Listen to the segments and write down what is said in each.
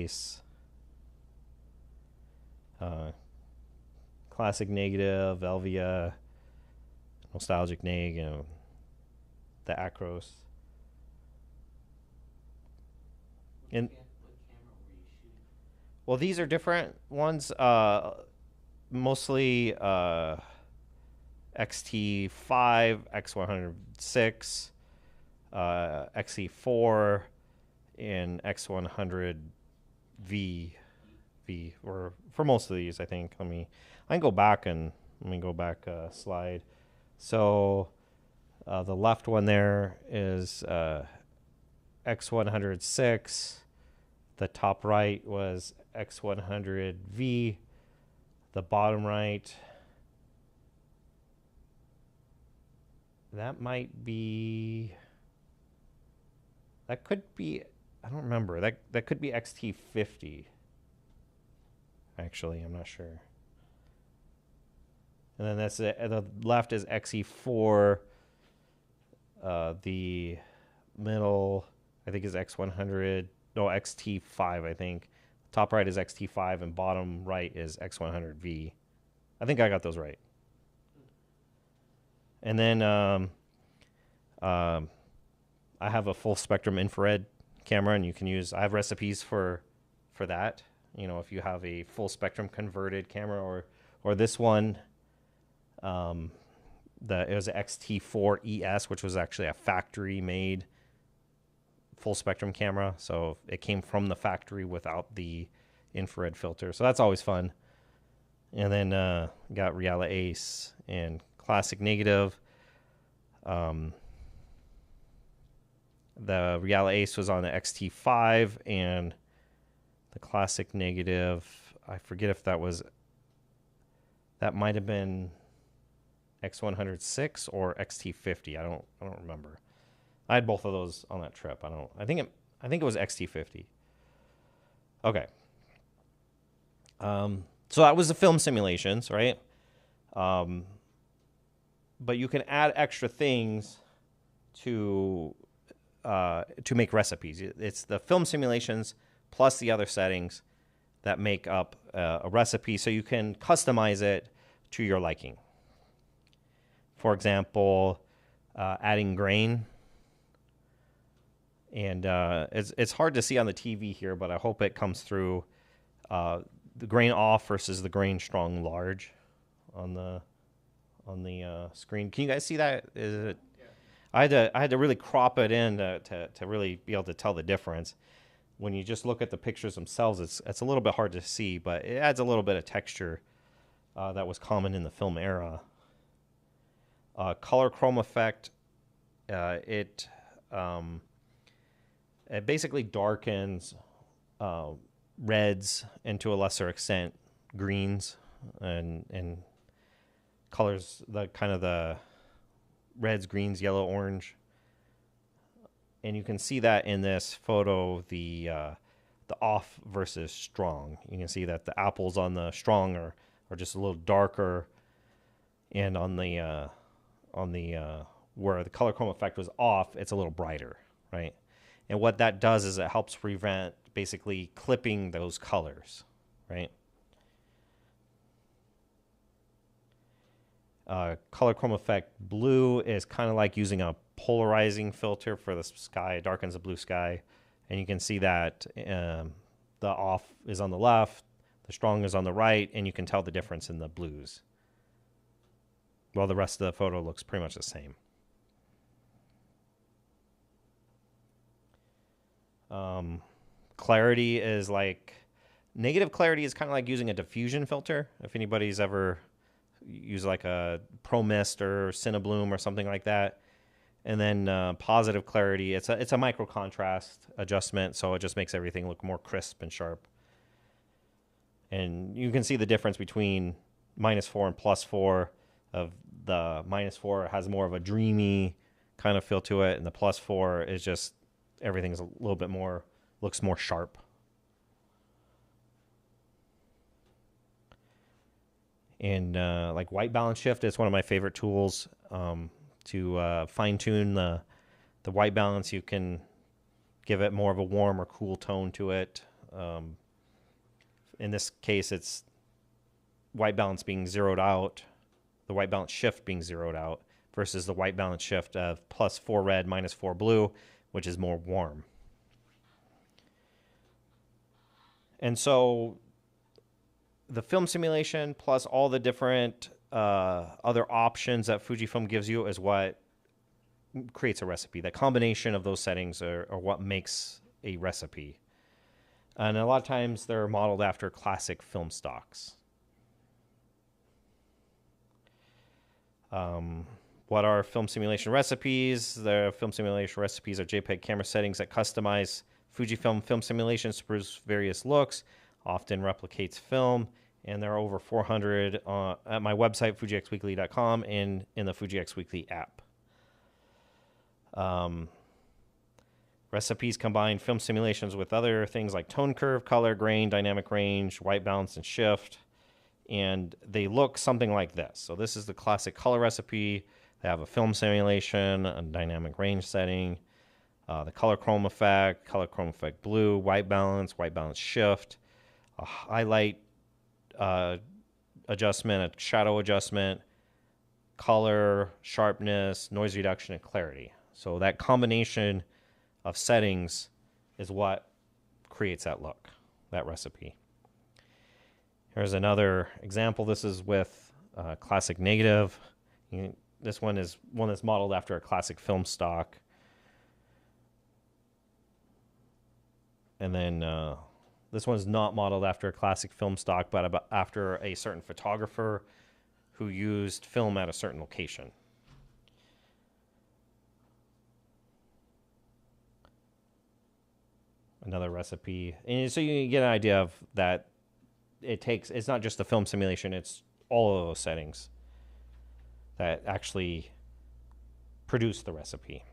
Ace, Classic Negative, Elvia, Nostalgic Neg, you know, the Acros. And well, these are different ones. Mostly XT5, X106, XE4, and X100V. Or for most of these, I think. I can go back and let me go back a slide. So the left one there is X106. The top right was X100V. The bottom right, that might be, that could be, I don't remember. That could be XT50. Actually, I'm not sure. And then that's the left is XE4. The middle, I think, is X100. No, XT5, I think. Top right is XT5 and bottom right is X100V. I think I got those right. And then I have a full spectrum infrared camera, and you can use, I have recipes for that. You know, if you have a full spectrum converted camera, or this one, it was an XT4 ES, which was actually a factory made full spectrum camera, so it came from the factory without the infrared filter, so that's always fun. And then got Reala Ace and Classic Negative. The Reala Ace was on the XT5, and the Classic Negative, I forget if that might have been X106 or XT50. I don't remember. I had both of those on that trip. I think it was XT50. Okay. So that was the film simulations, right? But you can add extra things to make recipes. It's the film simulations plus the other settings that make up a recipe, so you can customize it to your liking. For example, adding grain. And it's hard to see on the TV here, but I hope it comes through. The grain off versus the grain strong large on the screen. Can you guys see that? Is it? Yeah. I had to really crop it in to really be able to tell the difference. When you just look at the pictures themselves, it's a little bit hard to see, but it adds a little bit of texture that was common in the film era. Color chrome effect. It basically darkens reds and, to a lesser extent, greens, and colors the kind of the reds, greens, yellow, orange. And you can see that in this photo, the off versus strong. You can see that the apples on the strong are just a little darker, and on the where the color chrome effect was off, it's a little brighter, right? And what that does is it helps prevent basically clipping those colors, right? Color chrome effect blue is kind of like using a polarizing filter for the sky. It darkens the blue sky. And you can see that the off is on the left, the strong is on the right, and you can tell the difference in the blues. While the rest of the photo looks pretty much the same. Clarity is like, negative clarity is kind of like using a diffusion filter. If anybody's ever used like a Pro Mist or Cinebloom or something like that. And then positive clarity, it's a micro contrast adjustment, so it just makes everything look more crisp and sharp. And you can see the difference between -4 and +4. Of the -4 has more of a dreamy kind of feel to it, and the +4 is just everything's a little bit more, looks more sharp. And like white balance shift is one of my favorite tools to fine tune the white balance. You can give it more of a warm or cool tone to it. In this case, it's white balance being zeroed out, the white balance shift being zeroed out, versus the white balance shift of +4 red, -4 blue, which is more warm. And so the film simulation plus all the different other options that Fujifilm gives you is what creates a recipe. The combination of those settings are what makes a recipe. And a lot of times they're modeled after classic film stocks. What are film simulation recipes? The film simulation recipes are JPEG camera settings that customize Fujifilm film simulations to produce various looks, often replicates film, and there are over 400 at my website, FujiXweekly.com, and in the Fuji X Weekly app. Recipes combine film simulations with other things like tone curve, color, grain, dynamic range, white balance, and shift. And they look something like this. So this is the classic color recipe. They have a film simulation, a dynamic range setting, the color chrome effect blue, white balance shift, a highlight adjustment, a shadow adjustment, color, sharpness, noise reduction, and clarity. So that combination of settings is what creates that look, that recipe. Here's another example. This is with classic negative. This one is one that's modeled after a classic film stock. And then this one's not modeled after a classic film stock, but after a certain photographer who used film at a certain location. Another recipe. And so you get an idea of that it's not just the film simulation, it's all of those settings that actually produce the recipe.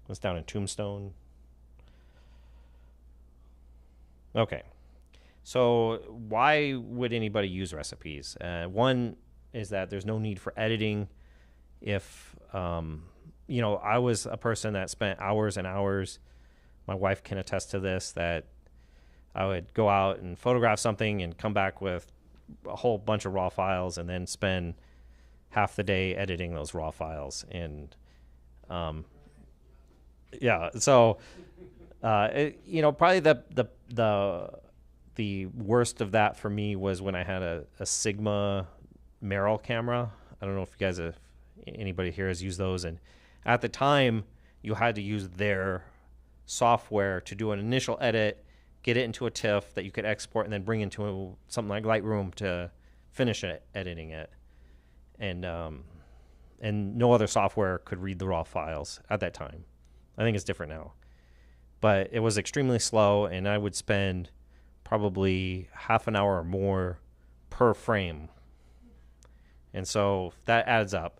It's down in Tombstone. Okay. So why would anybody use recipes? One is that there's no need for editing. If, I was a person that spent hours and hours. My wife can attest to this, that I would go out and photograph something and come back with a whole bunch of raw files and then spend half the day editing those raw files. And, so, probably the worst of that for me was when I had a Sigma Merrill camera. I don't know if you guys anybody here has used those. And at the time, you had to use their software to do an initial edit, get it into a TIFF that you could export, and then bring into something like Lightroom to finish editing it. And no other software could read the raw files at that time. I think it's different now. But it was extremely slow, and I would spend probably half an hour or more per frame. And so that adds up.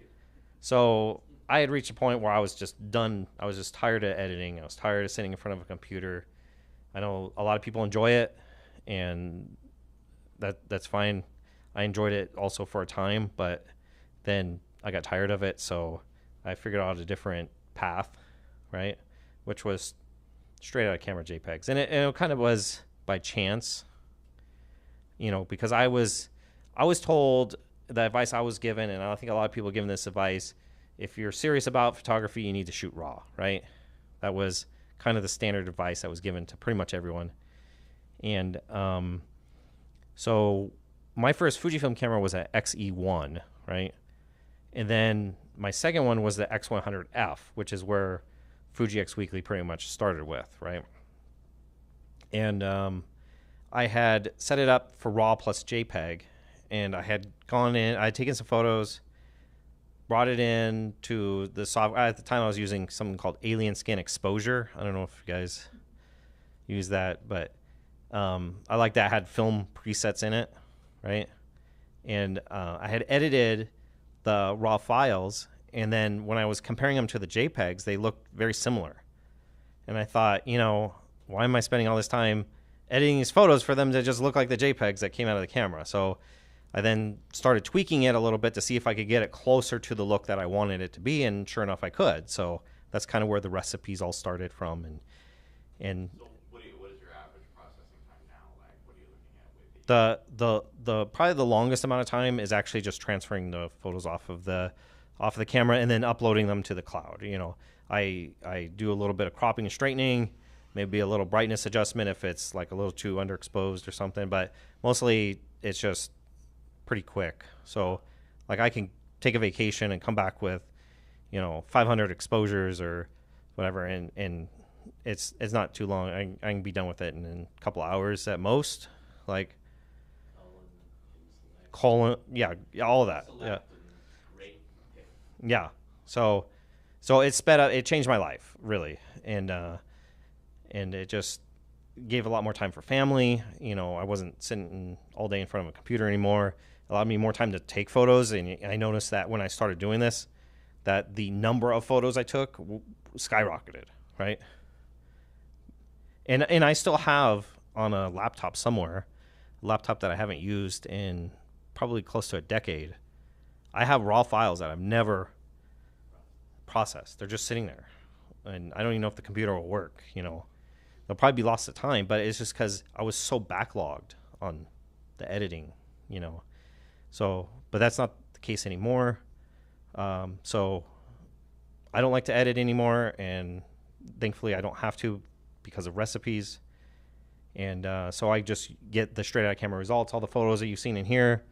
So I had reached a point where I was just done. I was just tired of editing. I was tired of sitting in front of a computer. I know a lot of people enjoy it, and that's fine. I enjoyed it also for a time, but then I got tired of it, so I figured out a different path, right? Which was straight out of camera JPEGs. And it kind of was by chance, because I was told, the advice I was given, and I think a lot of people given this advice, if you're serious about photography, you need to shoot raw, right? That was kind of the standard advice that was given to pretty much everyone. And so my first Fujifilm camera was an XE1, right? And then my second one was the X100F, which is where Fuji X Weekly pretty much started with, right? And I had set it up for RAW plus JPEG, and I had gone in, I had taken some photos, brought it in to the software. At the time, I was using something called Alien Scan Exposure. I don't know if you guys use that, but I like that. It had film presets in it, right? And I had edited the raw files, and then when I was comparing them to the JPEGs, they looked very similar. And I thought, why am I spending all this time editing these photos for them to just look like the JPEGs that came out of the camera? So I then started tweaking it a little bit to see if I could get it closer to the look that I wanted it to be, and sure enough, I could. So that's kind of where the recipes all started from. And so what is The probably the longest amount of time is actually just transferring the photos off of the camera and then uploading them to the cloud. You know, I do a little bit of cropping and straightening, maybe a little brightness adjustment if it's like a little too underexposed or something, but mostly it's just pretty quick. So like I can take a vacation and come back with, you know, 500 exposures or whatever, and it's not too long. I can be done with it in a couple hours at most. Like yeah, all of that. Yeah. Yeah. So it sped up. It changed my life really, and it just gave a lot more time for family. You know, I wasn't sitting all day in front of a computer anymore. It allowed me more time to take photos, and I noticed that when I started doing this, that the number of photos I took skyrocketed, right? And I still have on a laptop somewhere, a laptop that I haven't used in probably close to a decade. I have raw files that I've never processed. They're just sitting there, and I don't even know if the computer will work. You know, they'll probably be lost to time, but it's just because I was so backlogged on the editing, you know. So, but that's not the case anymore. So I don't like to edit anymore, and thankfully I don't have to because of recipes. And so I just get the straight out of camera results. All the photos that you've seen in here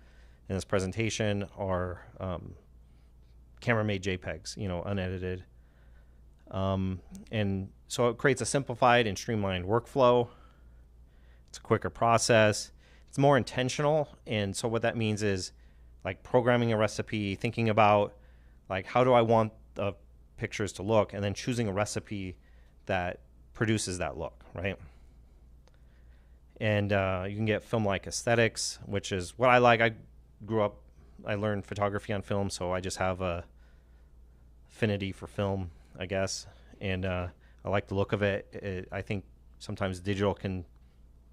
in this presentation are camera made JPEGs, you know, unedited. And so it creates a simplified and streamlined workflow. It's a quicker process. It's more intentional. And so what that means is like programming a recipe, thinking about like, how do I want the pictures to look, and then choosing a recipe that produces that look, right? And you can get film-like aesthetics, which is what I like. I learned photography on film, so I just have a affinity for film, I guess. And I like the look of it. I think sometimes digital can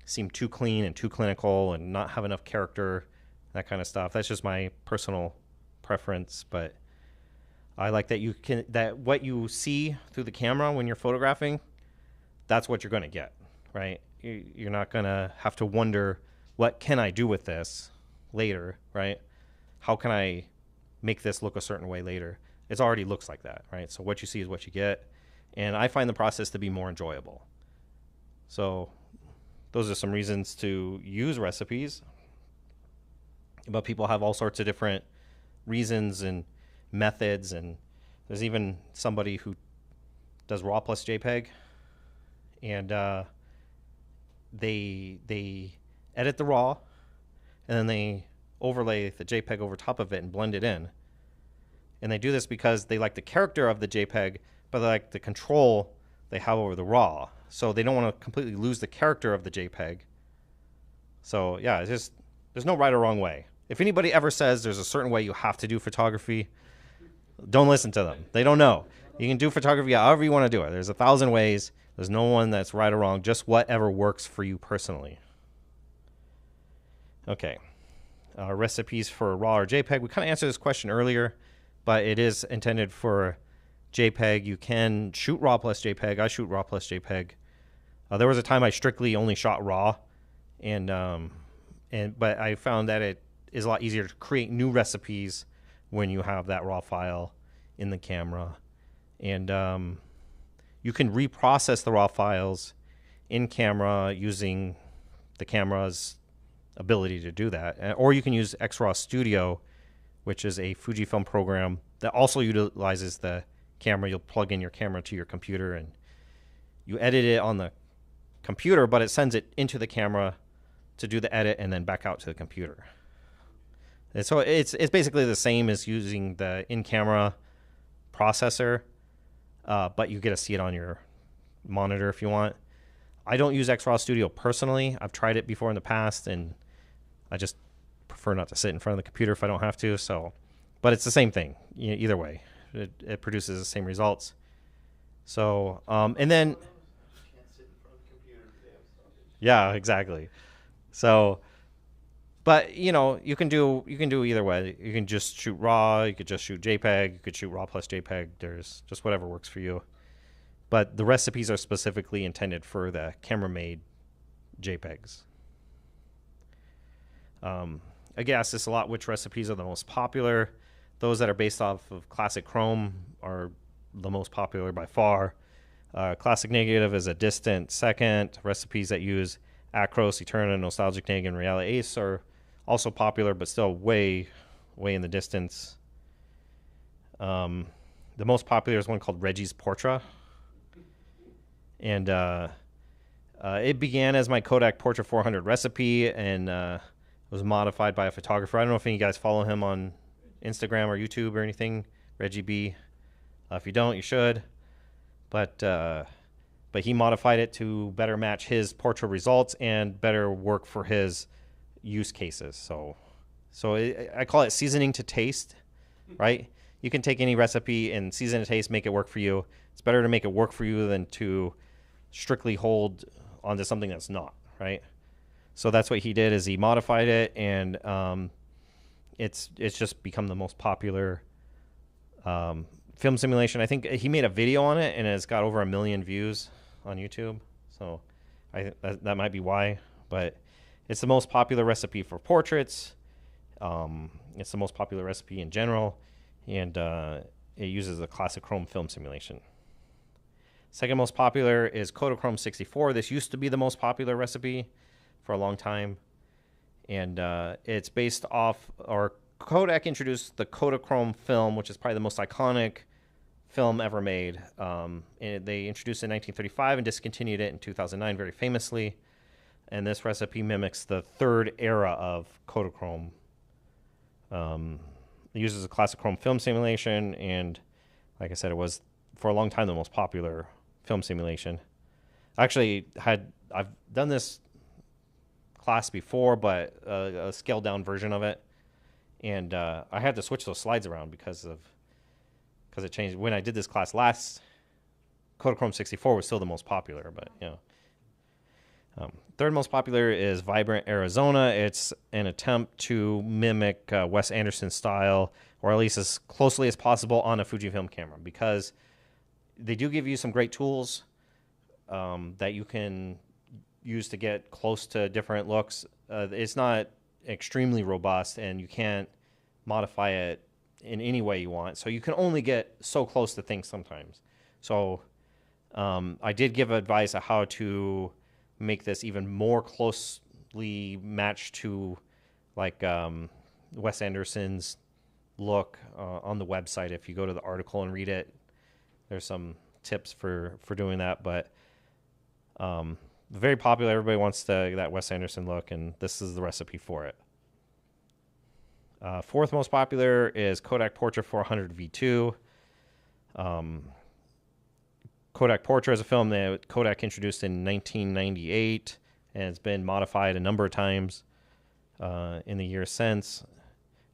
seem too clean and too clinical and not have enough character, that kind of stuff. That's just my personal preference, but I like that what you see through the camera when you're photographing, that's what you're going to get, right? You're not going to have to wonder, what can I do with this later, right? How can I make this look a certain way later? It already looks like that, right? So what you see is what you get. And I find the process to be more enjoyable. So those are some reasons to use recipes. But people have all sorts of different reasons and methods. And there's even somebody who does RAW plus JPEG. And they edit the RAW, and then they overlay the JPEG over top of it and blend it in. And they do this because they like the character of the JPEG, but they like the control they have over the RAW. So they don't want to completely lose the character of the JPEG. So yeah, it's just, there's no right or wrong way. If anybody ever says there's a certain way you have to do photography, don't listen to them. They don't know. You can do photography however you want to do it. There's 1,000 ways. There's no one that's right or wrong, just whatever works for you personally. Okay. Recipes for RAW or JPEG. We kind of answered this question earlier, but it is intended for JPEG. You can shoot RAW plus JPEG. I shoot RAW plus JPEG. There was a time I strictly only shot RAW, but I found that it is a lot easier to create new recipes when you have that RAW file in the camera. And you can reprocess the RAW files in camera using the camera's ability to do that. Or you can use XRAW Studio, which is a Fujifilm program that also utilizes the camera. You'll plug in your camera to your computer and you edit it on the computer, but it sends it into the camera to do the edit and then back out to the computer. And so it's basically the same as using the in-camera processor, but you get to see it on your monitor if you want. I don't use XRAW Studio personally. I've tried it before in the past, and I just prefer not to sit in front of the computer if I don't have to. So, but it's the same thing. Either way, it produces the same results. So, and then, yeah, exactly. So, but you can do either way. You can just shoot RAW. You could just shoot JPEG. You could shoot RAW plus JPEG. There's just whatever works for you. But the recipes are specifically intended for the camera-made JPEGs. I get asked this a lot, which recipes are the most popular. Those that are based off of classic chrome are the most popular by far. Classic negative is a distant second. Recipes that use Acros, Eterna, Nostalgic Neg, and Reale Ace are also popular, but still way in the distance. The most popular is one called Reggie's Portra. And it began as my Kodak Portra 400 recipe and was modified by a photographer. I don't know if any of you guys follow him on Instagram or YouTube or anything, Reggie B. If you don't, you should. But he modified it to better match his Portra results and better work for his use cases. So I call it seasoning to taste, right? You can take any recipe and season to taste, make it work for you. It's better to make it work for you than to strictly hold onto something that's not, right? So that's what he did, is he modified it, and it's just become the most popular film simulation. I think he made a video on it, and it's got over 1 million views on YouTube. So that might be why, but it's the most popular recipe for portraits. It's the most popular recipe in general, and it uses a classic chrome film simulation. Second most popular is Kodachrome 64. This used to be the most popular recipe for a long time, and it's based off, or Kodak introduced the Kodachrome film, which is probably the most iconic film ever made. And they introduced it in 1935 and discontinued it in 2009 very famously. And this recipe mimics the third era of Kodachrome. It uses a classic chrome film simulation, and like I said, it was for a long time the most popular film simulation. Actually, I've done this class before, but a scaled down version of it, and I had to switch those slides around because it changed. When I did this class last, Kodachrome 64 was still the most popular, but you know. Third most popular is Vibrant Arizona. It's an attempt to mimic Wes Anderson's style, or at least as closely as possible on a Fujifilm camera, because they do give you some great tools that you can use to get close to different looks. It's not extremely robust, and you can't modify it in any way you want. So you can only get so close to things sometimes. So I did give advice on how to make this even more closely matched to like Wes Anderson's look on the website. If you go to the article and read it, there's some tips for doing that. But very popular. Everybody wants that Wes Anderson look, and this is the recipe for it. Fourth most popular is Kodak Portra 400 V2. Kodak Portra is a film that Kodak introduced in 1998, and it's been modified a number of times in the years since.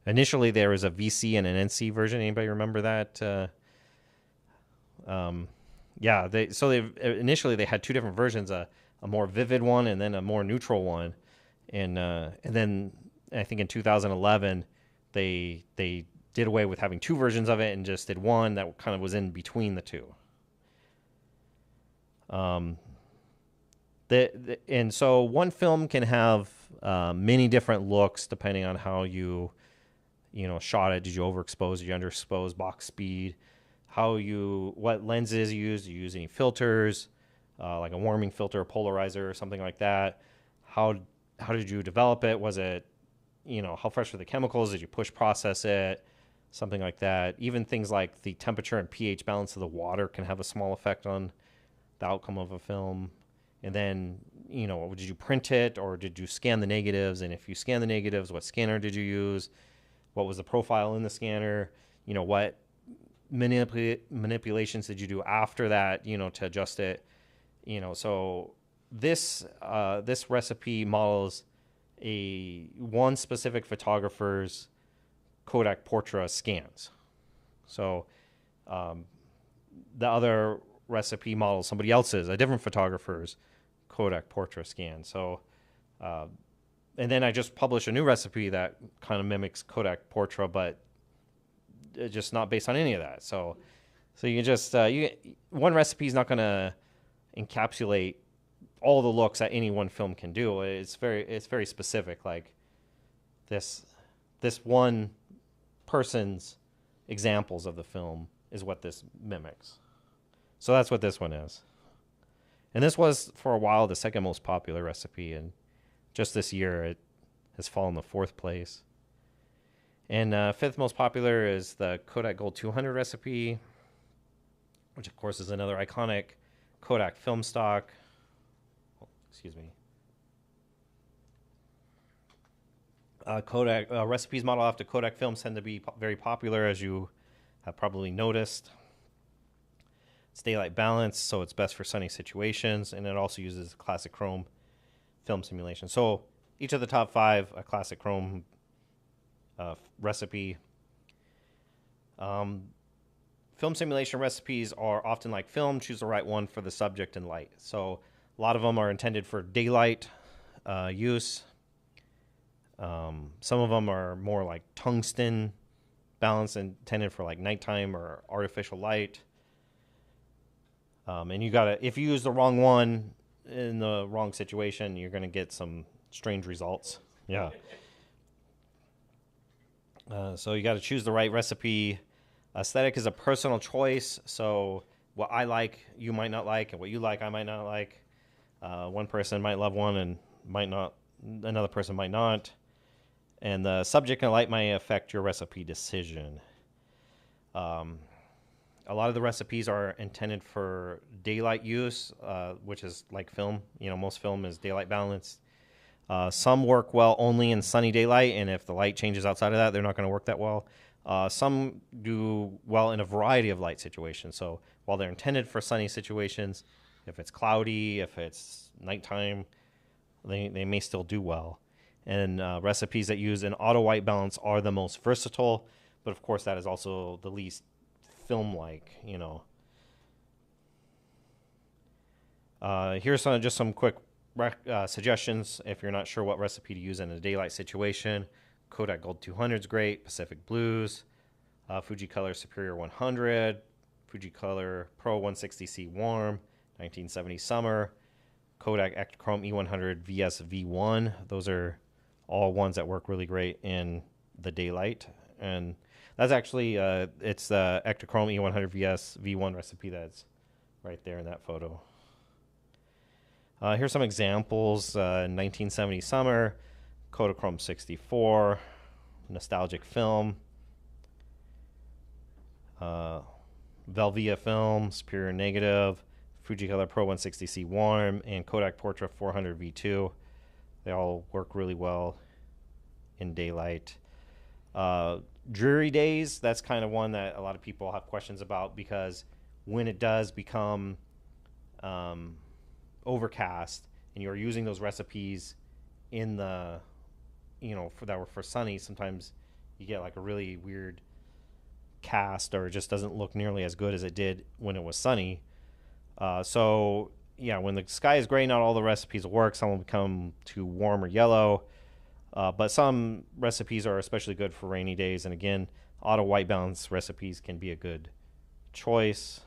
Initially, there was a VC and an NC version. Anybody remember that? Yeah, initially they had two different versions, a more vivid one and then a more neutral one, and then I think in 2011 they did away with having two versions of it and just did one that kind of was in between the two. And so one film can have many different looks depending on how you shot it. Did you overexpose? Did you underexpose? Box speed? What lenses you use? Do you use any filters, like a warming filter, a polarizer, or something like that? How did you develop it? Was it, how fresh were the chemicals? Did you push process it? Something like that. Even things like the temperature and pH balance of the water can have a small effect on the outcome of a film. And then, did you print it or did you scan the negatives? And if you scan the negatives, what scanner did you use? What was the profile in the scanner? What manipulations did you do after that, to adjust it? So this recipe models one specific photographer's Kodak Portra scans. So the other recipe models somebody else's, a different photographer's Kodak Portra scan. So and then I just published a new recipe that kind of mimics Kodak Portra, but just not based on any of that. So you can just one recipe is not going to encapsulate all the looks that any one film can do. It's very specific. Like this one person's examples of the film is what this mimics. So that's what this one is. And this was, for a while, the second most popular recipe. And just this year, it has fallen to 4th place. And 5th most popular is the Kodak Gold 200 recipe, which, of course, is another iconic Kodak film stock. Oh, excuse me. Kodak recipes modeled after Kodak films tend to be very popular, as you have probably noticed. It's daylight balanced, so it's best for sunny situations, and it also uses classic chrome film simulation. So each of the top 5, a classic chrome recipe. Film simulation recipes are often like film. Choose the right one for the subject and light. So a lot of them are intended for daylight use. Some of them are more like tungsten balance, intended for like nighttime or artificial light. And you gotta, if you use the wrong one in the wrong situation, you're gonna get some strange results. Yeah. So you gotta choose the right recipe. Aesthetic is a personal choice. So what I like, you might not like, and what you like, I might not like. One person might love one and might not. Another person might not. And the subject and light may affect your recipe decision. A lot of the recipes are intended for daylight use, which is like film. You know, most film is daylight balanced. Some work well only in sunny daylight, and if the light changes outside of that, they're not going to work that well. Some do well in a variety of light situations. So while they're intended for sunny situations, if it's cloudy, if it's nighttime, they may still do well. And recipes that use an auto white balance are the most versatile, but of course that is also the least film-like, you know. Here's just some quick suggestions if you're not sure what recipe to use in a daylight situation. Kodak Gold 200 is great. Pacific Blues, Fujicolor Superior 100, Fujicolor Pro 160C Warm, 1970 Summer, Kodak Ektachrome E100 VS V1. Those are all ones that work really great in the daylight. And that's actually, it's the Ektachrome E100 VS V1 recipe that's right there in that photo. Here's some examples. 1970 Summer, Kodachrome 64, Nostalgic Film, Velvia Film, Superior Negative, Fujicolor Pro 160C Warm, and Kodak Portra 400 V2. They all work really well in daylight. Dreary days, that's kind of one that a lot of people have questions about, because when it does become overcast and you're using those recipes in the, you know, that were for sunny, sometimes you get like a really weird cast, or it just doesn't look nearly as good as it did when it was sunny. So yeah, when the sky is gray, not all the recipes will work. Some will become too warm or yellow. But some recipes are especially good for rainy days. And again, auto white balance recipes can be a good choice.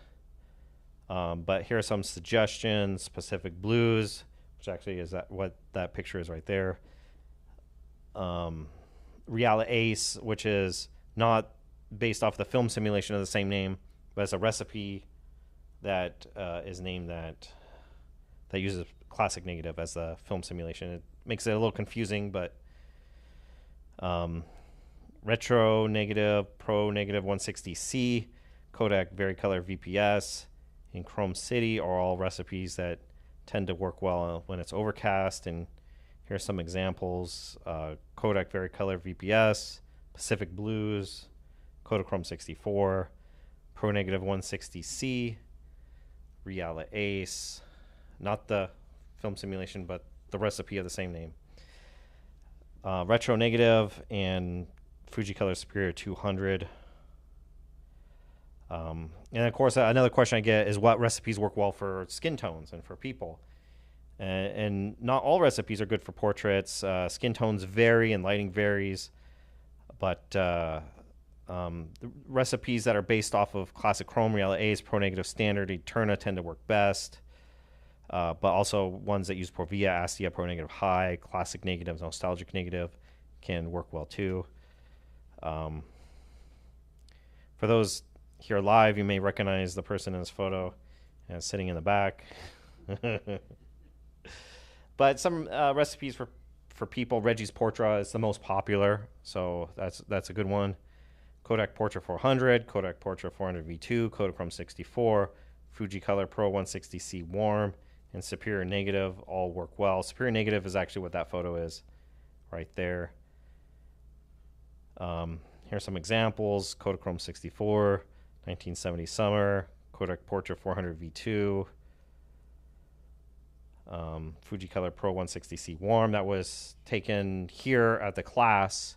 But here are some suggestions. Pacific Blues, which actually is what that picture is right there. Reala Ace, which is not based off the film simulation of the same name, but it's a recipe that is named that uses classic negative as the film simulation. It makes it a little confusing, but Retro Negative, Pro Negative 160C, Kodak Varicolor VPS, and Chrome City are all recipes that tend to work well when it's overcast. And here's some examples. Kodak Varicolor VPS, Pacific Blues, Kodachrome 64, Pro Negative 160C, Reala Ace, not the film simulation, but the recipe of the same name. Retro Negative and Fujicolor Superior 200. And of course, another question I get is what recipes work well for skin tones and for people. And not all recipes are good for portraits. Skin tones vary and lighting varies. But the recipes that are based off of classic chrome, Reala Ace, Pro Negative Standard, Eterna tend to work best. But also ones that use Porvia, Astia, Pro Negative High, Classic Negative, Nostalgic Negative can work well too. For those here live, you may recognize the person in this photo as sitting in the back. But some recipes for people. Reggie's Portra is the most popular, so that's a good one. Kodak Portra 400, Kodak Portra 400 V2, Kodachrome 64, Fujicolor Pro 160C Warm, and Superior Negative all work well. Superior Negative is actually what that photo is right there. Here's some examples. Kodachrome 64, 1970 Summer, Kodak Portra 400 V2, Fujicolor Pro 160C Warm. That was taken here at the class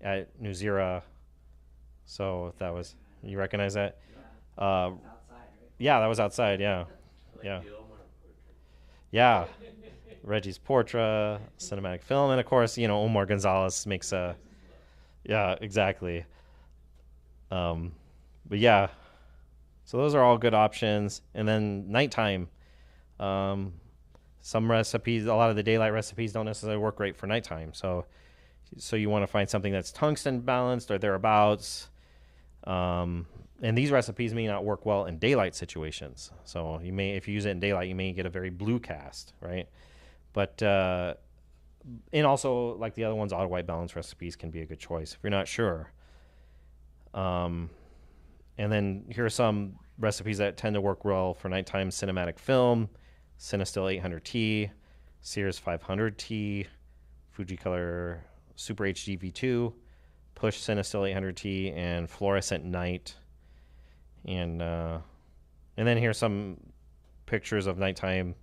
at Nuzira. So that was, you recognize that? Yeah. Outside, right? Yeah, that was outside. Yeah, yeah, yeah. Reggie's Portra, cinematic film, and of course, Omar Gonzalez makes a, yeah, exactly. But yeah, so those are all good options. And then nighttime, some recipes, a lot of the daylight recipes don't necessarily work great for nighttime. So you want to find something that's tungsten balanced or thereabouts. And these recipes may not work well in daylight situations. So you may, if you use it in daylight, you may get a very blue cast, right? But and also, like the other ones, auto white balance recipes can be a good choice if you're not sure. And then here are some recipes that tend to work well for nighttime: cinematic film, Cinestill 800T, Sears 500T, Fujicolor Super HD V2, Push Cinestill 800T, and Fluorescent Night. And then here's some pictures of nighttime.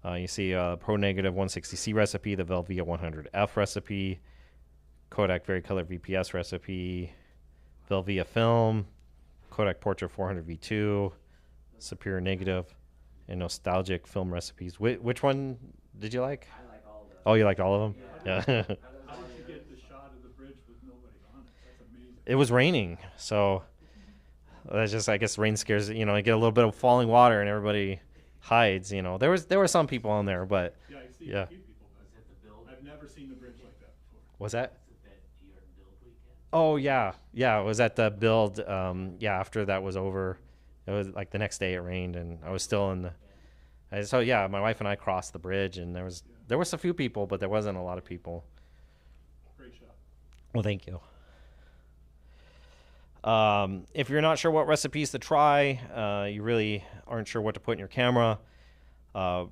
You see Pro Negative 160C recipe, the Velvia 100F recipe, Kodak Varicolor VPS recipe, Velvia film, Kodak Portra 400 V2, Superior Negative, and Nostalgic film recipes. Which one did you like? I like all of them. Oh, you liked all of them? Yeah. How did you get the shot of the bridge with nobody on it? That's amazing. It was raining, so that's just, I guess rain scares, you get a little bit of falling water and everybody hides. There were some people on there, but Yeah, I see yeah. a few people. Was it the build? I've never seen the bridge like that before. Was that? Was it that your build weekend? Oh yeah, it was at the build. Yeah, after that was over, it was like the next day it rained, and I was still in the. So yeah, my wife and I crossed the bridge, and there was a few people, but there wasn't a lot of people. Great shot. Well, thank you. If you're not sure what recipes to try, you really aren't sure what to put in your camera,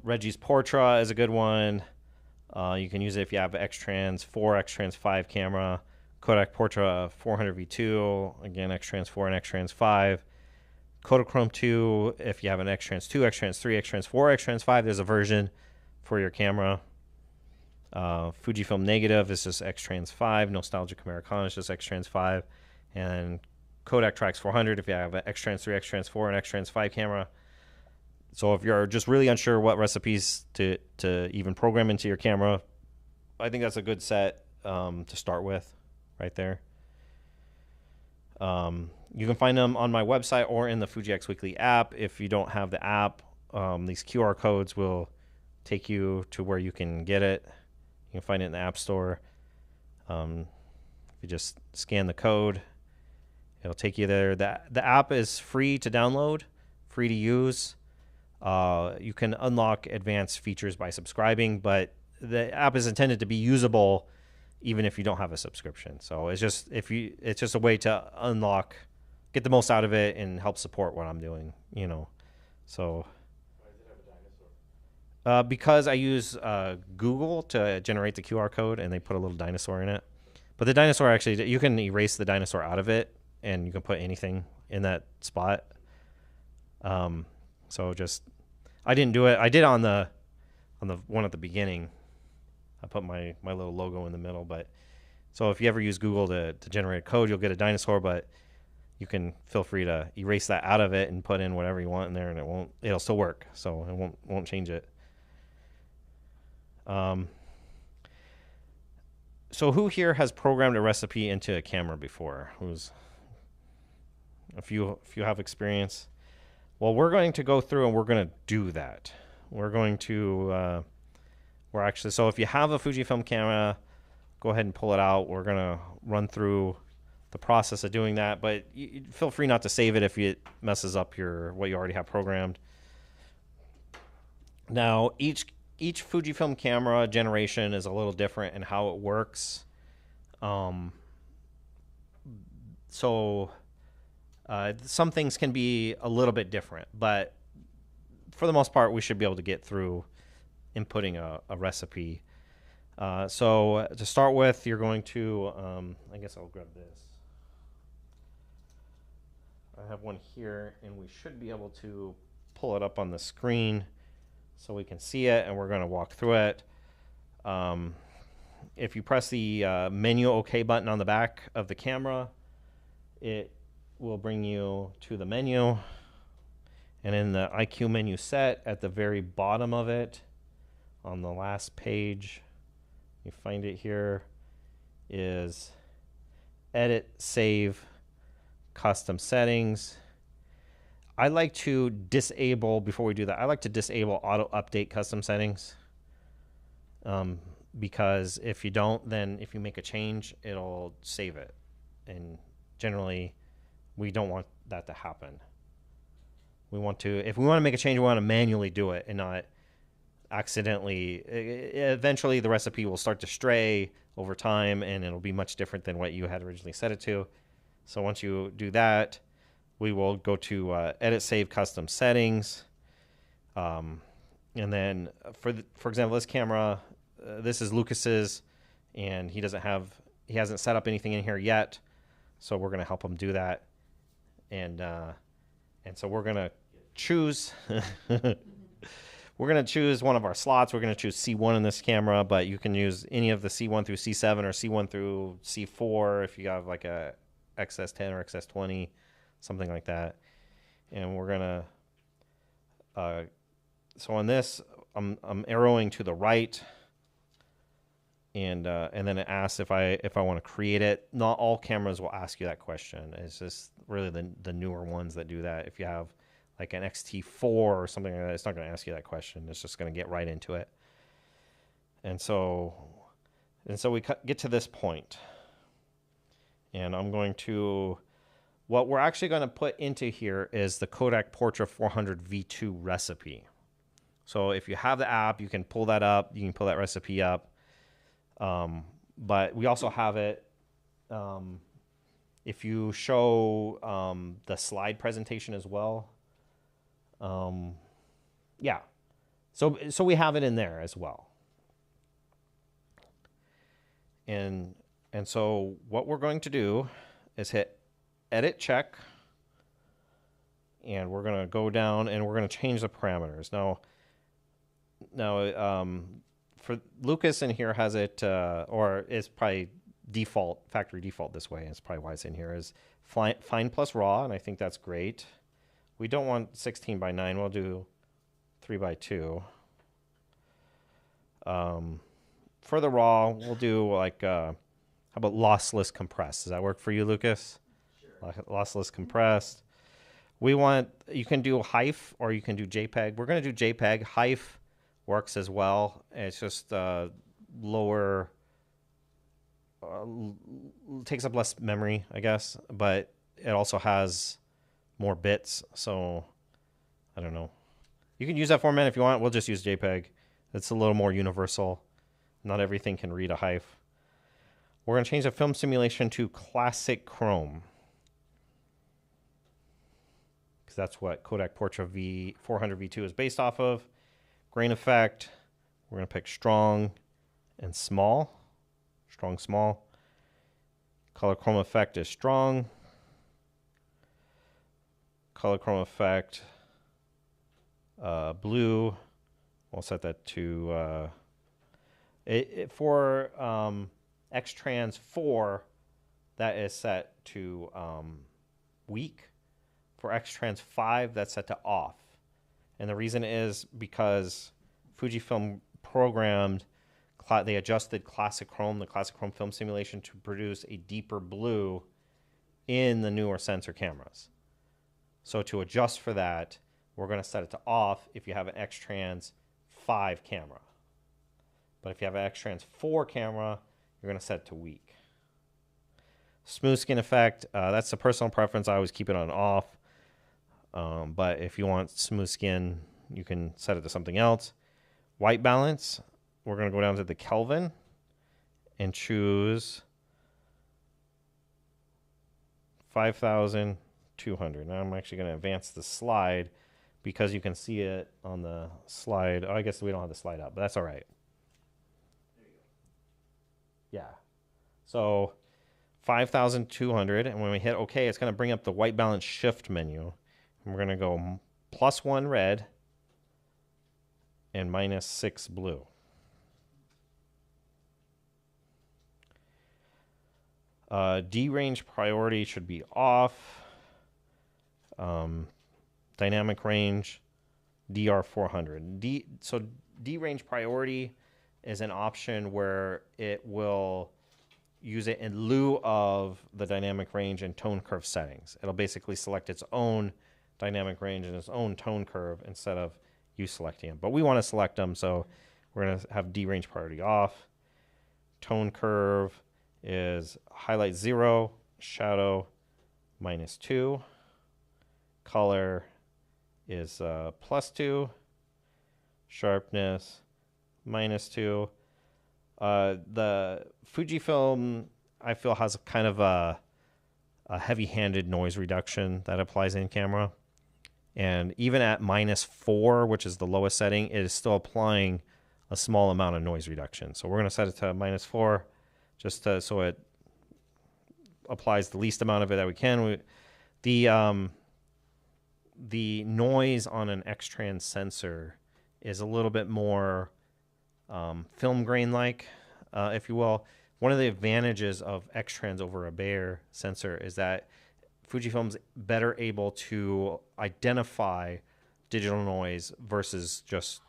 Reggie's Portra is a good one. You can use it if you have X-Trans 4, X-Trans 5 camera. Kodak Portra 400 V2, again, X-Trans 4 and X-Trans 5. Kodachrome 2, if you have an X-Trans 2, X-Trans 3, X-Trans 4, X-Trans 5, there's a version for your camera. Fujifilm Negative is just X-Trans 5. Nostalgic Americana is just X-Trans 5. And Kodak Trax 400 if you have an X-Trans 3, X-Trans 4, and X-Trans 5 camera. So if you're just really unsure what recipes to even program into your camera, I think that's a good set to start with right there. You can find them on my website or in the Fuji X Weekly app. If you don't have the app, these QR codes will take you to where you can get it. You can find it in the App Store. If you just scan the code, it'll take you there. The app is free to download, free to use. You can unlock advanced features by subscribing, but the app is intended to be usable even if you don't have a subscription. So it's just a way to unlock, get the most out of it, and help support what I'm doing. So. Why does it have a dinosaur? Because I use Google to generate the QR code, and they put a little dinosaur in it. But the dinosaur, actually, you can erase the dinosaur out of it, and you can put anything in that spot. So I didn't do it. I did on the one at the beginning. I put my little logo in the middle. But so if you ever use Google to generate a code, you'll get a dinosaur, but you can feel free to erase that out of it and put in whatever you want in there, and it'll still work. So it won't change it. So who here has programmed a recipe into a camera before? If you have experience, well, we're going to go through and we're going to do that. We're going to, so if you have a Fujifilm camera, go ahead and pull it out. We're going to run through the process of doing that, but you feel free not to save it if it messes up what you already have programmed. Now, each Fujifilm camera generation is a little different in how it works. So some things can be a little bit different, but for the most part, we should be able to get through inputting a recipe. So to start with, you're going to, I guess I'll grab this. I have one here, and we should be able to pull it up on the screen so we can see it, and we're going to walk through it. If you press the menu OK button on the back of the camera, it will bring you to the menu. And in the IQ menu set, at the very bottom of it, on the last page, you find it here, is Edit, Save, Custom Settings. I like to disable, before we do that, I like to disable Auto Update Custom Settings. Because if you don't, then if you make a change, it'll save it. And generally, we don't want that to happen. We want to, if we want to make a change, we want to manually do it and not accidentally. Eventually, the recipe will start to stray over time, and it'll be much different than what you had originally set it to. So once you do that, we will go to Edit, Save, Custom Settings. And then, for example, this camera, this is Lucas's, and he hasn't set up anything in here yet. So we're going to help him do that. And so we're going to choose we're going to choose one of our slots. We're going to choose C1 in this camera, but you can use any of the C1 through C7 or C1 through C4 if you have like a XS10 or XS20, something like that. And we're going to so on this, I'm arrowing to the right, and then it asks if I want to create it. Not all cameras will ask you that question. It's just really the newer ones that do that. If you have like an XT4 or something like that, it's not going to ask you that question. It's just going to get right into it. And so we get to this point, and I'm going to, what we're actually going to put into here is the Kodak Portra 400 V2 recipe. So if you have the app, you can pull that up. You can pull that recipe up. But we also have it, if you show the slide presentation as well. Yeah. So we have it in there as well. And so what we're going to do is hit Edit, Check. And we're going to go down and we're going to change the parameters. Now, for Lucas in here has it, or it's probably factory default this way. It's probably why it's in here, is fine plus raw, and I think that's great. We don't want 16:9. We'll do 3:2. For the raw, we'll do like, how about lossless compressed? Does that work for you, Lucas? Sure. Lossless compressed. You can do HEIF or you can do JPEG. We're going to do JPEG. HEIF works as well. It's just lower, takes up less memory, I guess, but it also has more bits. So I don't know. You can use that format if you want. We'll just use JPEG. It's a little more universal. Not everything can read a HEIF. We're going to change the film simulation to classic chrome, because that's what Kodak Portra 400 V2 is based off of. Grain effect, we're going to pick strong and small. Strong, small. Color chroma effect is strong. Color chroma effect, blue. We'll set that to, for X-Trans 4, that is set to weak. For X-Trans 5, that's set to off. And the reason is because Fujifilm programmed, they adjusted classic chrome, the classic chrome film simulation, to produce a deeper blue in the newer sensor cameras. So to adjust for that, we're going to set it to off if you have an X-Trans 5 camera. But if you have an X-Trans 4 camera, We're going to set it to weak. Smooth skin effect, that's a personal preference. I always keep it on off. But if you want smooth skin, you can set it to something else. White balance, we're going to go down to the Kelvin and choose 5,200. Now I'm actually going to advance the slide because you can see it on the slide. Oh, I guess we don't have the slide up, but that's all right. There you go. Yeah. So 5,200, and when we hit OK, it's going to bring up the white balance shift menu. And we're going to go +1 red and -6 blue. D range priority should be off. Dynamic range, DR 400. So D range priority is an option where it will use it in lieu of the dynamic range and tone curve settings. It'll basically select its own dynamic range and its own tone curve instead of you selecting them. But we want to select them, so we're going to have D range priority off. Tone curve is highlight 0, shadow -2. Color is +2. Sharpness -2. The Fujifilm, I feel, has kind of a heavy-handed noise reduction that applies in camera. And even at -4, which is the lowest setting, it is still applying a small amount of noise reduction. So we're going to set it to -4 just so it applies the least amount of it that we can. The noise on an X-trans sensor is a little bit more film grain-like, if you will. One of the advantages of X-trans over a Bayer sensor is that Fujifilm's better able to identify digital noise versus just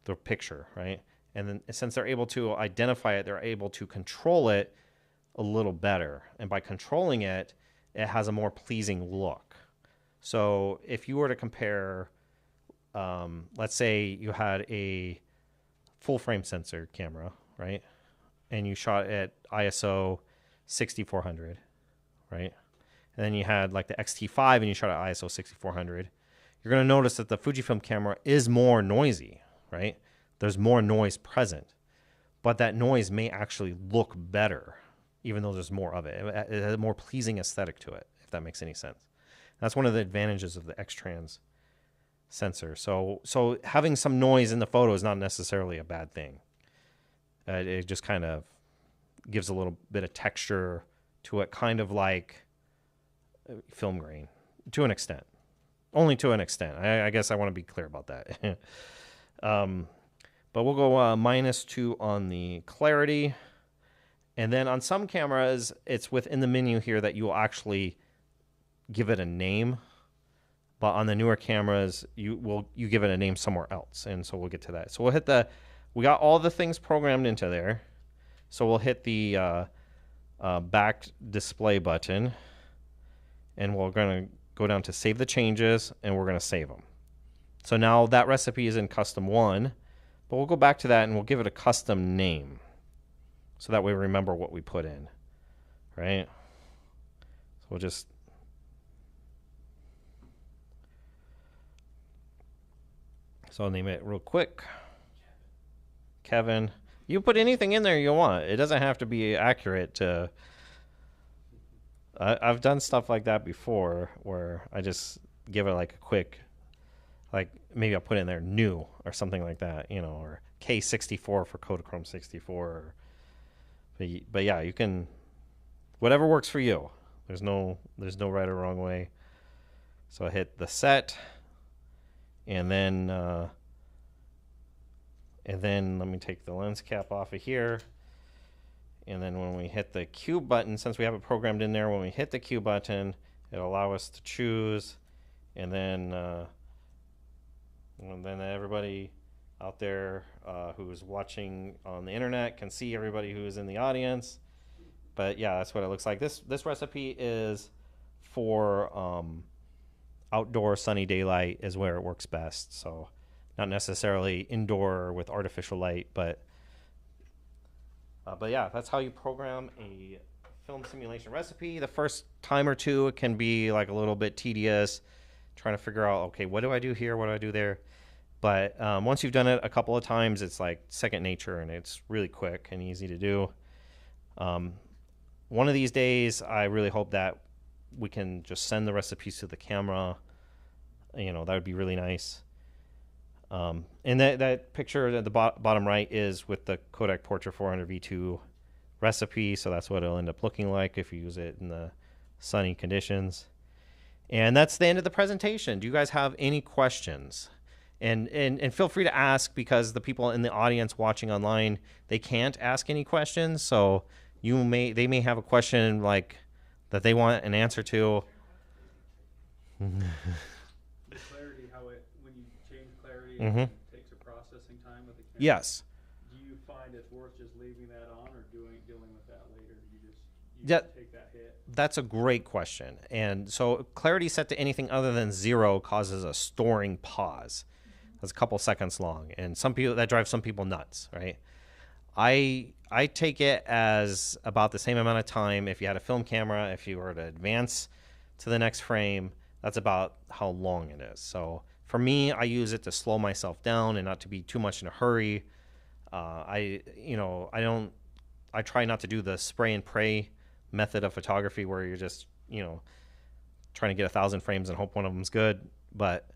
the picture, right? And then since they're able to identify it, they're able to control it a little better. And by controlling it, it has a more pleasing look. So if you were to compare, let's say you had a full frame sensor camera, right? And you shot at ISO 6400, right? And then you had like the XT5 and you shot at ISO 6400. You're going to notice that the Fujifilm camera is more noisy, right? There's more noise present, but that noise may actually look better, even though there's more of it. It has a more pleasing aesthetic to it, if that makes any sense. That's one of the advantages of the X-trans sensor. So having some noise in the photo is not necessarily a bad thing. It just kind of gives a little bit of texture to it, kind of like film grain, to an extent. Only to an extent. I guess I want to be clear about that. But we'll go -2 on the clarity. And then on some cameras, it's within the menu here that you will actually give it a name. But on the newer cameras, you give it a name somewhere else. And so we'll get to that. So we'll hit we got all the things programmed into there. So we'll hit the back display button. And we're going to go down to save the changes, and we're going to save them. So now that recipe is in custom 1, but we'll go back to that and we'll give it a custom name. So that way we remember what we put in, right? So we'll just... So I'll name it real quick. Kevin. You put anything in there you want. It doesn't have to be accurate to... I've done stuff like that before where I just give it like a quick, like maybe I'll put in there new or something like that, you know, or K64 for Kodachrome 64. But yeah, you can, whatever works for you. There's no right or wrong way. So I hit the set, and then let me take the lens cap off of here. And then when we hit the Q button, since we have it programmed in there, when we hit the Q button, it'll allow us to choose. And then everybody out there who's watching on the internet can see everybody who is in the audience. But yeah, that's what it looks like. This recipe is for outdoor sunny daylight is where it works best. So not necessarily indoor with artificial light, but But yeah, that's how you program a film simulation recipe. The first time or two, it can be like a little bit tedious, trying to figure out, okay, what do I do here? What do I do there? But once you've done it a couple of times, it's like second nature, and it's really quick and easy to do. One of these days, I really hope that we can just send the recipes to the camera. You know, that would be really nice. And that picture at the bottom right is with the Kodak Portra 400 V2 recipe, so that's what it'll end up looking like if you use it in the sunny conditions. And that's the end of the presentation. Do you guys have any questions? And feel free to ask, because the people in the audience watching online, they can't ask any questions, so they may have a question like that they want an answer to. Clarity, how it, when you change clarity, Mm-hmm. it takes a processing time with the camera. Yes. Do you find it's worth just leaving that on or dealing with that later? You Yeah. just take that hit? That's a great question. And so clarity set to anything other than 0 causes a storing pause. That's a couple seconds long, and that drives some people nuts, right? I take it as about the same amount of time if you had a film camera. If you were to advance to the next frame, that's about how long it is. So for me, I use it to slow myself down and not to be too much in a hurry. I try not to do the spray and pray method of photography where you're just, trying to get 1,000 frames and hope one of them's good. But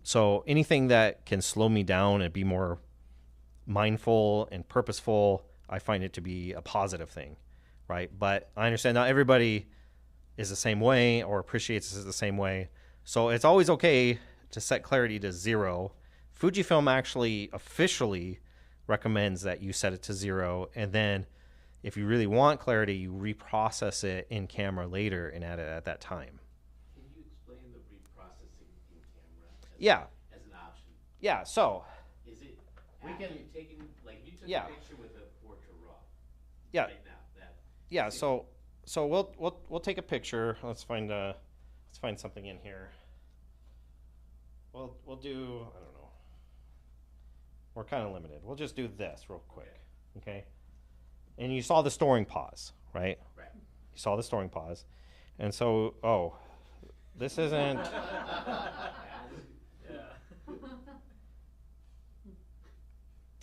so anything that can slow me down and be more mindful and purposeful, I find it to be a positive thing, right? But I understand not everybody is the same way or appreciates this the same way. So it's always okay to set clarity to 0. Fujifilm actually officially recommends that you set it to 0, and then if you really want clarity, you reprocess it in camera later and add it at that time. Can you explain the reprocessing in camera as an option? Yeah, so Is it after you've taken, like if you took Yeah. a picture with a Portra RAW yeah, right now, that yeah, so we'll take a picture. Let's find something in here. We'll do, I don't know. We're kind of limited. We'll just do this real quick, okay? And you saw the storing pause, right? right. You saw the storing pause. And so, this isn't,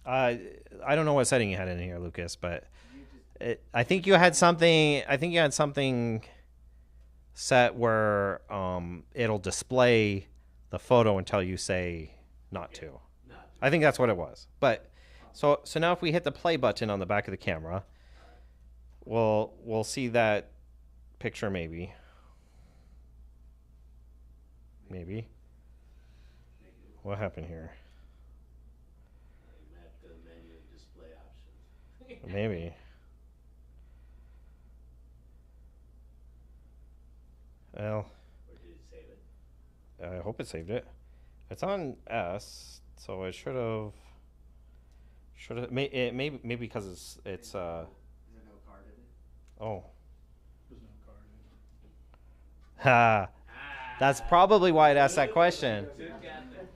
I don't know what setting you had in here, Lucas, but I think you had something set where it'll display the photo until you say not to. I think that's what it was. But so now if we hit the play button on the back of the camera, we'll see that picture maybe. Maybe. What happened here? Map the menu display options. Maybe. Well, Or did it save it? I hope it saved it. It's on S, so it should have. Maybe because it's Is there no card in it? oh. There's no card in Ha. That's probably why it asked that question. Good Captain.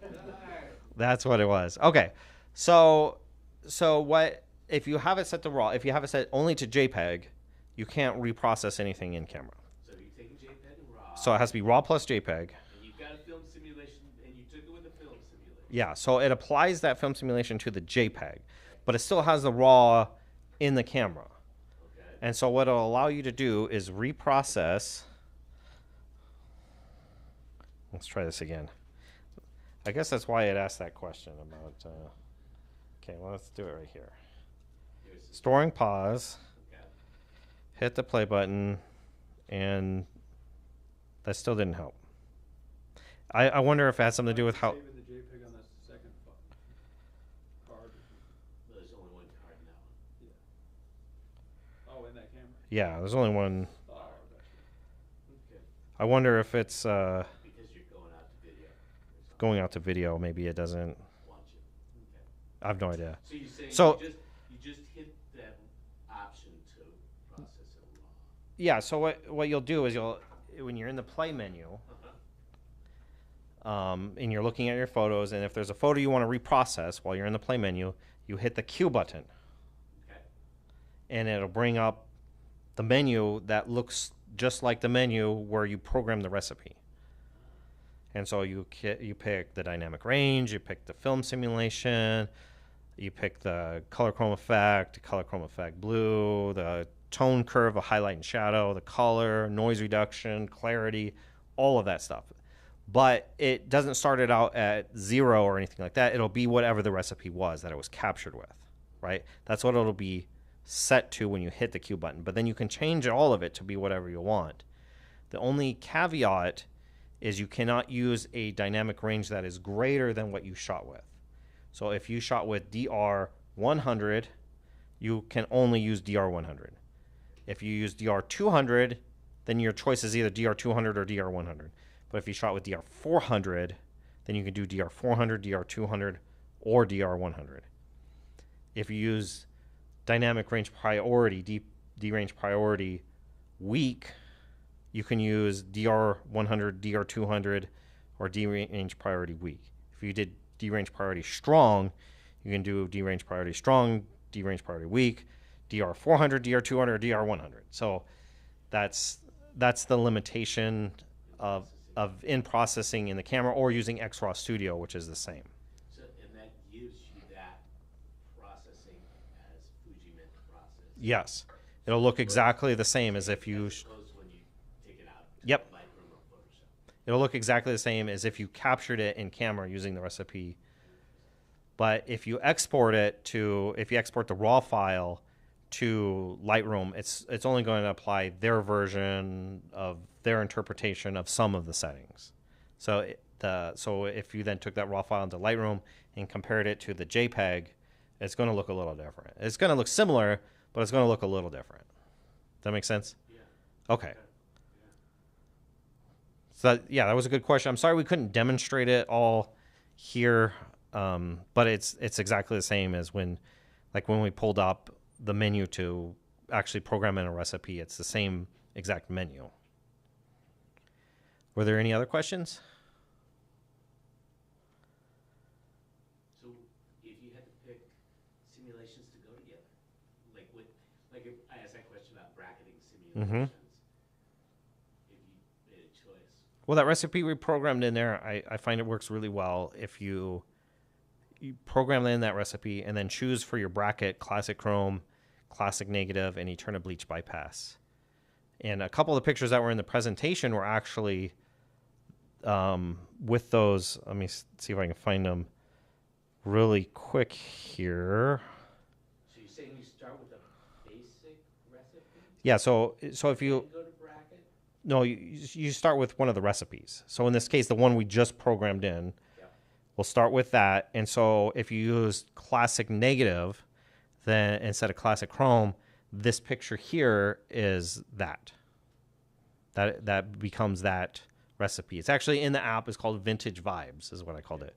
That's what it was. Okay. So what if you have it set to RAW, if you have it set only to JPEG, you can't reprocess anything in camera. So you're taking JPEG and RAW. So it has to be RAW plus JPEG. And you've got a film simulation, and you took it with a film simulation. Yeah, so it applies that film simulation to the JPEG, but it still has the RAW in the camera. Okay. And so what it'll allow you to do is reprocess. Let's try this again. I guess that's why it asked that question about. Okay, well, let's do it right here. Here's the Storing pause, okay. hit the play button, and that still didn't help. I wonder if it has something to do with how. Saving the JPEG on the second card. There's only one card in that one. Oh, in that camera. Yeah, there's only one. Oh, gotcha. Okay. I wonder if it's Because you're going out to video. Or something. going out to video. Maybe it doesn't. Watch it. Okay. I have no idea. So you're saying So- you just hit that option to process it raw. Yeah. So what you'll do is when you're in the play menu, and you're looking at your photos, and if there's a photo you want to reprocess while you're in the play menu, you hit the Q button. Okay. and it'll bring up the menu that looks just like the menu where you program the recipe. And so you pick the dynamic range, you pick the film simulation, you pick the color chrome effect blue, the tone curve, the highlight and shadow, the color, noise reduction, clarity, all of that stuff. But it doesn't start it out at 0 or anything like that. It'll be whatever the recipe was that it was captured with, right? That's what it'll be set to when you hit the Q button. But then you can change all of it to be whatever you want. The only caveat is you cannot use a dynamic range that is greater than what you shot with. So if you shot with DR 100, you can only use DR 100. If you use DR 200, then your choice is either DR 200 or DR 100. But if you shot with DR 400, then you can do DR 400, DR 200, or DR 100. If you use dynamic range priority, D range priority weak, you can use DR 100, DR 200, or D range priority weak. If you did D range priority strong, you can do D range priority strong, D range priority weak, DR 400, DR 200, or DR 100. So that's the limitation of in processing in the camera or using XRAW Studio, which is the same. So, and that gives you that processing as Fujifilm process. Yes, it'll look exactly the same as if you. As opposed to when you take it out. Yep. Lightroom or Photoshop. It'll look exactly the same as if you captured it in camera using the recipe. But if you export the raw file to Lightroom, it's only going to apply their version of their interpretation of some of the settings. So if you then took that raw file into Lightroom and compared it to the JPEG, it's going to look a little different. It's going to look similar, but it's going to look a little different. Does that make sense? Yeah. Okay. So that was a good question. I'm sorry we couldn't demonstrate it all here, but it's exactly the same as when we pulled up the menu to actually program in a recipe. It's the same exact menu. Were there any other questions? So if you had to pick simulations to go together, if I asked that question about bracketing simulations, if you made a choice. Well, that recipe we programmed in there, I find it works really well if you program in that recipe and then choose for your bracket classic chrome, classic negative, and Eterna bleach bypass. And a couple of the pictures that were in the presentation were actually with those. Let me see if I can find them really quick here. So you're saying you start with a basic recipe? Yeah, so if you go to bracket? No, you start with one of the recipes. So in this case, the one we just programmed in, we'll start with that. And so if you use classic negative, then instead of classic chrome, this picture here is that becomes that recipe. It's actually in the app. It's called Vintage Vibes is what I called it.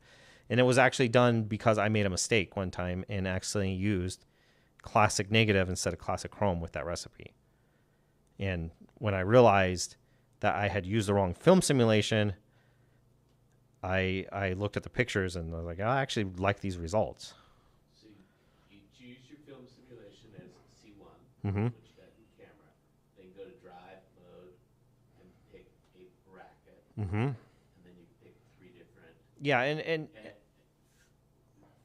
And it was actually done because I made a mistake one time and actually used classic negative instead of classic chrome with that recipe. And when I realized that I had used the wrong film simulation, I looked at the pictures and I was like, I actually like these results. So you choose your film simulation as C1, Mm-hmm. which you got in camera. Then go to drive mode and pick a bracket. Mm-hmm. And then you pick 3 different Yeah, and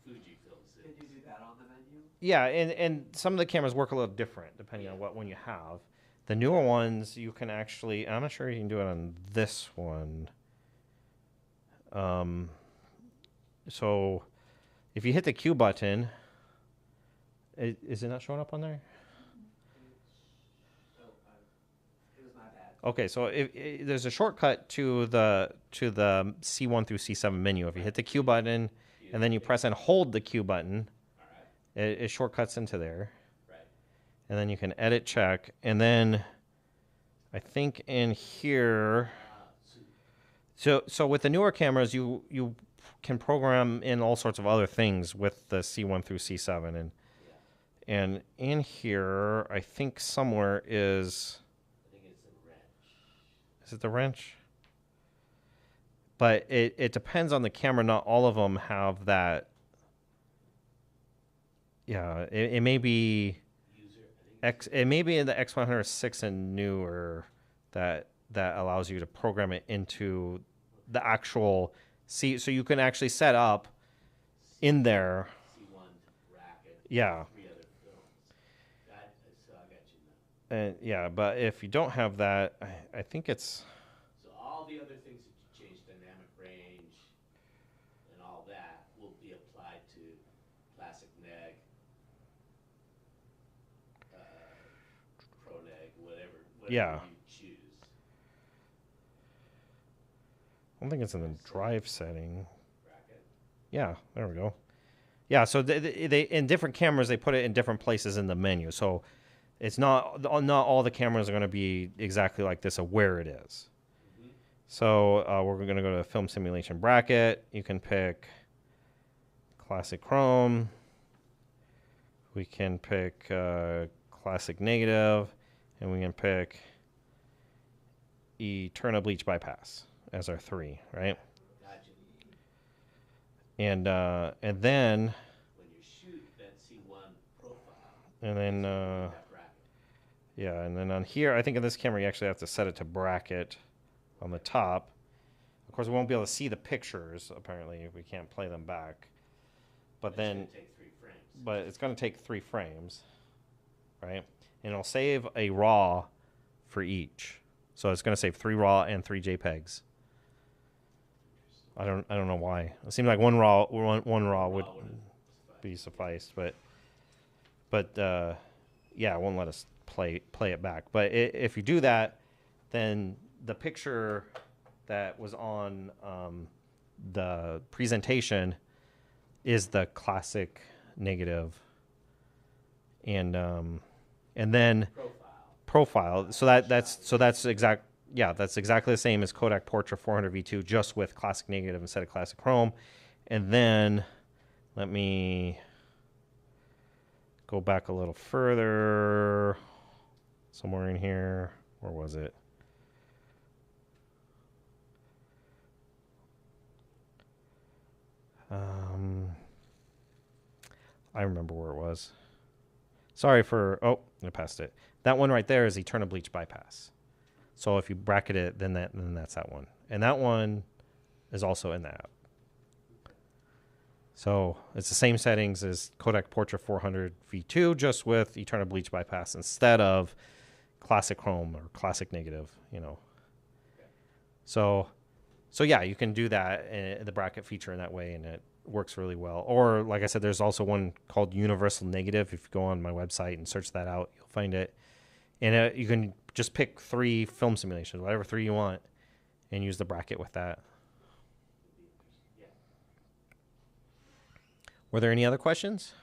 Fujifilm. Can you do that on the menu? yeah, and some of the cameras work a little different depending on what one you have. The newer ones you can actually, I'm not sure you can do it on this one. So if you hit the Q button, is it not showing up on there? It was my bad. Okay, so there's a shortcut to the C1 through C7 menu. If you hit the Q button and then you press and hold the Q button, it shortcuts into there. Right. And then you can edit check. And then I think in here, so with the newer cameras, you can program in all sorts of other things with the C1 through C7. And in here, I think somewhere is... I think it's a wrench. Is it the wrench? But it depends on the camera. Not all of them have that. Yeah, it may be User, I think It may be in the X106 and newer that allows you to program it into the actual so you can actually set up in there. C1 bracket. Yeah. 3 other films. So I got you now. And yeah, but if you don't have that, I think it's. So all the other things that you change, dynamic range and all that, will be applied to classic neg, pro neg, whatever Yeah. you choose. I don't think it's in the drive setting. Bracket. Yeah, there we go. Yeah, so they in different cameras they put it in different places in the menu. So it's not all the cameras are going to be exactly like this of where it is. Mm-hmm. So we're going to go to film simulation bracket. You can pick classic chrome. We can pick classic negative, and we can pick eternal bleach bypass as our 3, right? Gotcha. And then When you shoot that C1 profile, and then that bracket. yeah, and then on here, I think in this camera you actually have to set it to bracket on the top. Of course, we won't be able to see the pictures. Apparently, we can't play them back. But It's then, gonna take 3 frames. but it's going to take 3 frames, right? And it'll save a RAW for each. So it's going to save 3 RAW and 3 JPEGs. I don't know why. It seemed like one RAW would be sufficed, but yeah, it won't let us play it back. But if you do that, then the picture that was on the presentation is the classic negative, and then profile. So that's exactly the same as Kodak Portra 400 V2, just with classic negative instead of classic chrome. And then let me go back a little further, somewhere in here. Where was it? I remember where it was. Sorry for, I passed it. That one right there is eternal bleach bypass. So if you bracket it, then that's that one. And that one is also in the app. So it's the same settings as Kodak Portra 400 V2, just with eternal bleach bypass instead of classic chrome or classic negative, you know. So yeah, you can do that, the bracket feature in that way, and it works really well. Or like I said, there's also one called universal negative. If you go on my website and search that out, you'll find it. And you can just pick 3 film simulations, whatever 3 you want, and use the bracket with that. Yeah. Were there any other questions?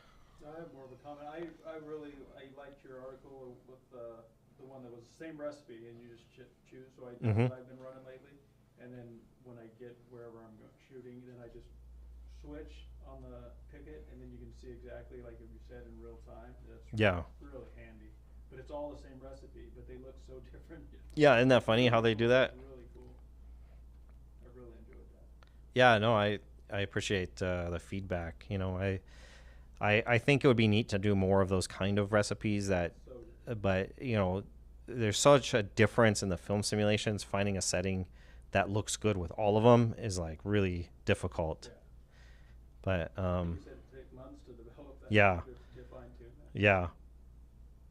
I have more of a comment. I liked your article with the one that was the same recipe and you just choose. So that's what I've been running lately. And then when I get wherever I'm shooting, then I just switch on the picket, and then you can see exactly like if you said in real time. That's really handy. But it's all the same recipe, but they look so different. Yeah, isn't that funny how they do that? It's really cool. I really enjoyed that. Yeah, no, I appreciate the feedback. You know, I think it would be neat to do more of those kind of recipes but you know, there's such a difference in the film simulations. Finding a setting that looks good with all of them is like really difficult. Yeah. But You said it take months to develop that. Yeah. To fine-tune that.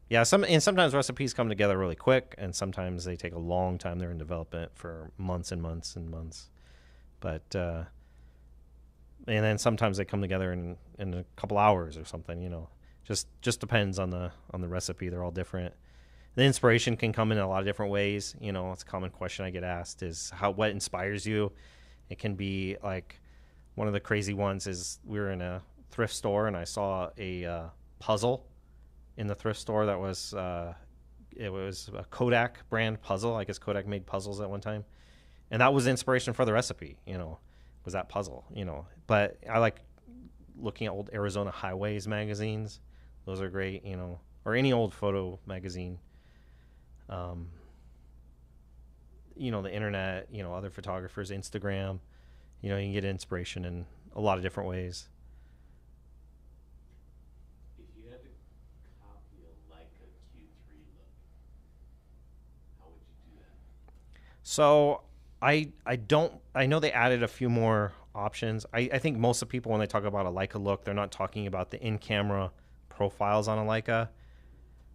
Yeah. Sometimes recipes come together really quick, and sometimes they take a long time. They're in development for months and months and months. But and then sometimes they come together in a couple hours or something. You know, just depends on the recipe. They're all different. The inspiration can come in a lot of different ways. You know, it's a common question I get asked is what inspires you. It can be like, one of the crazy ones is we were in a thrift store and I saw a puzzle in the thrift store that was it was a Kodak brand puzzle. I guess Kodak made puzzles at one time, and that was inspiration for the recipe. You know, was that puzzle? You know, but I like looking at old Arizona Highways magazines. Those are great. You know, or any old photo magazine. You know, the internet. You know, other photographers, Instagram. You know, you can get inspiration in a lot of different ways. If you had to copy a Leica Q10 So I know they added a few more options. I think most of the people, when they talk about a Leica look, they're not talking about the in-camera profiles on a Leica.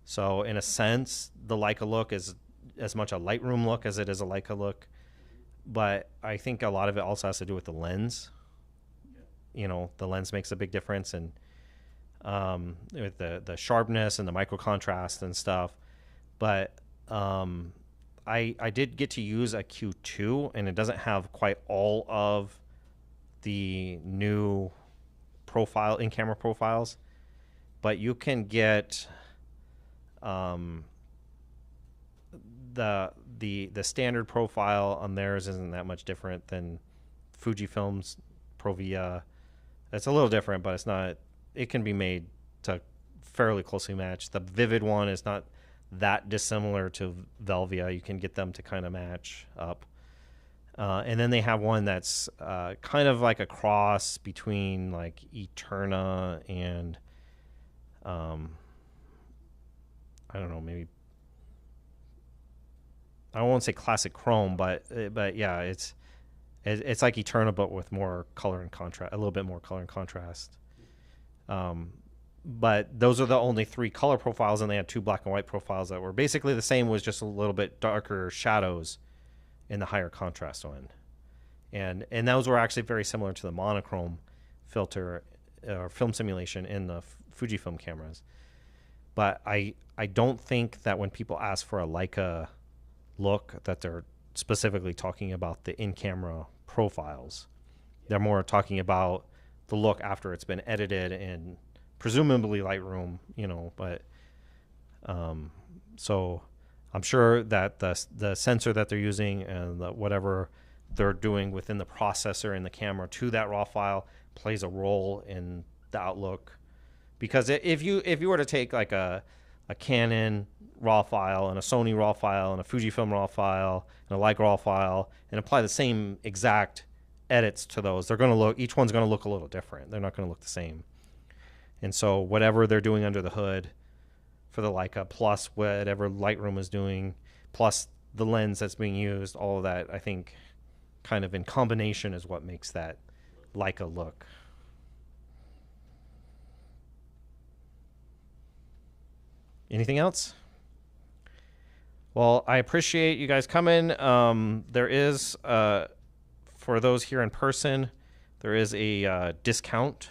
So in a sense, the Leica look is as much a Lightroom look as it is a Leica look. But I think a lot of it also has to do with the lens. You know, the lens makes a big difference, and with the sharpness and the micro contrast and stuff. But I did get to use a Q2, and it doesn't have quite all of the new in-camera profiles, but you can get the standard profile on theirs isn't that much different than Fujifilm's Provia. It's a little different, but it's not. It can be made to fairly closely match. The Vivid one is not that dissimilar to Velvia. You can get them to kind of match up. And then they have one that's kind of like a cross between like Eterna and I don't know, maybe I won't say classic chrome, but yeah, it's like Eterna but with more color and contrast, a little bit more color and contrast. But those are the only 3 color profiles, and they had 2 black and white profiles that were basically the same, was just a little bit darker shadows in the higher contrast one. And those were actually very similar to the monochrome filter or film simulation in the Fujifilm cameras. But I don't think that when people ask for a Leica look that they're specifically talking about the in-camera profiles. They're more talking about the look after it's been edited in presumably Lightroom, you know, but so I'm sure that the sensor that they're using and whatever they're doing within the processor in the camera to that raw file plays a role in the outlook. Because if you were to take like a Canon raw file and a Sony raw file and a Fujifilm raw file and a Leica raw file and apply the same exact edits to those, they're going to look, each one's going to look a little different. They're not going to look the same. And so whatever they're doing under the hood for the Leica, plus whatever Lightroom is doing, plus the lens that's being used, all of that, I think kind of in combination is what makes that Leica look. Anything else? Well, I appreciate you guys coming. There is, for those here in person, there is a discount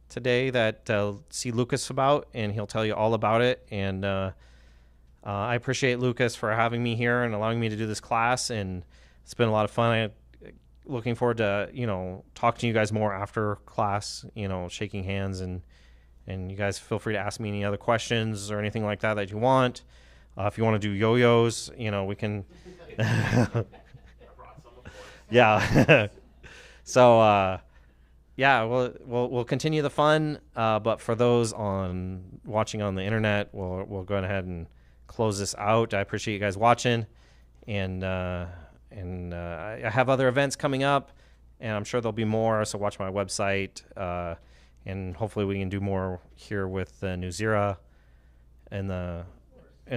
today that see Lucas about, and he'll tell you all about it. And I appreciate Lucas for having me here and allowing me to do this class, and it's been a lot of fun. Looking forward to, you know, talking to you guys more after class, you know, shaking hands, and you guys feel free to ask me any other questions or anything like that you want. If you want to do yo-yos, you know, we can. Yeah. So, yeah, we'll continue the fun. But for those watching on the internet, we'll go ahead and close this out. I appreciate you guys watching, and I have other events coming up, and I'm sure there'll be more. So watch my website, and hopefully we can do more here with Nuzira in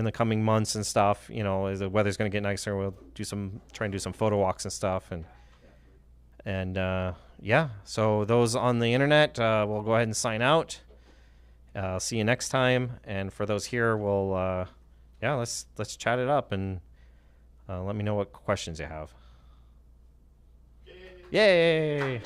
the coming months and stuff. You know, as the weather's going to get nicer, we'll try and do some photo walks and stuff, and yeah. So those on the internet, we'll go ahead and sign out. See you next time. And for those here, we'll yeah, let's chat it up, and let me know what questions you have. Yay!